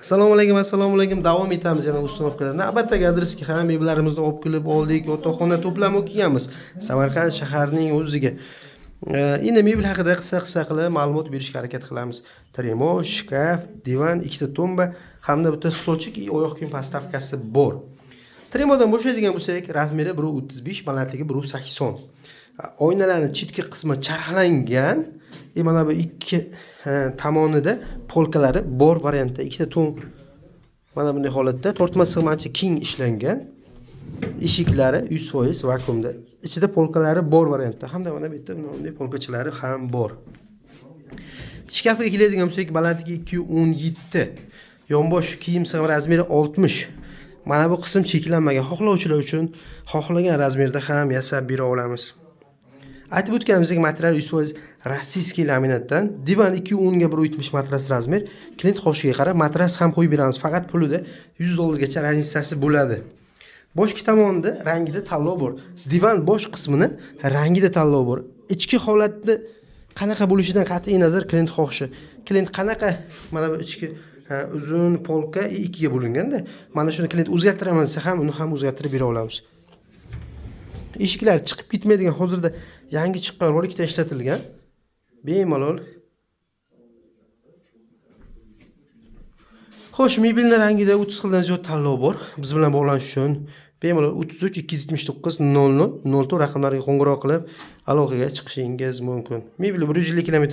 Assalomu alaykum. Davom etamiz yana ustunovkalar. Navbatdagi adresga ham mebellarimizni olib kelib oldik, yotoqxona to'plam o'qiganmiz. Samarqand shaharining o'ziga. Endi mebel haqida qissa qilib ma'lumot berishga harakat qilamiz. Tremo, shkaf, divan, ikkita tomba hamda bitta stolchik, oyoq kiyim postavkasi bor. Tremodan boshlaydigan bo'lsak, razmeri 1.35, balandligi 1.80. Oynalarning chetki qismi charxlangan. Mana bu ikki tomonida polkalari bor variantda ikkita tom mana bunday holatda tortma sig'machi keng ishlangan. Eshiklari 100% vakuumda. Ichida polkalari bor variantda hamda mana bu yerda bunday polkachalari ham bor. Shkafga keladigan bo'lsak, balandligi 2.17, yonbosh kiyim sig'im razmeri 60. Mana bu qism cheklanmagan. Xohlovchilar uchun xohlagan razmerda ham yasab bera olamiz. Aytib o'tganimizdek, material 100% rossiyskiy laminatdan. Divan 2.10 ga 1.70 matras razmer. Klient xohishiga qarab matras ham qo'yib beramiz. Faqat pulida $100 gacha razницasi bo'ladi. Boshki tomonida rangida tanlov bor. Divan bosh qismini rangida tanlov bor. Ichki holatni qanaqa bo'lishidan qat'iy nazar klient xohishi. Klient qanaqa mana bu ichki uzun polka ikkiga bo'linganda, mana shuni klient o'zgartiraman desa ham uni ham o'zgartirib bera olamiz. Eshiklar chiqib ketmaydigan, hozirda yangi chiqqan rolikda ishlatilgan. Bemalol. Xo'sh, mebelning rangida 30 xildan ziyod tanlov bor. Biz bilan bog'lanish uchun bemalol 33 279 00 04 raqamlariga qo'ng'iroq qilib aloqaga chiqishingiz mumkin. Mebel 150 km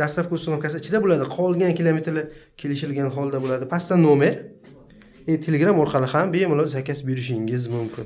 dastavka ustunovkasi ichida bo'ladi. Qolgan kilometrlar kelishilgan holda bo'ladi. Pastda nomer, Telegram orqali ham bemalol zakaz berishingiz mumkin.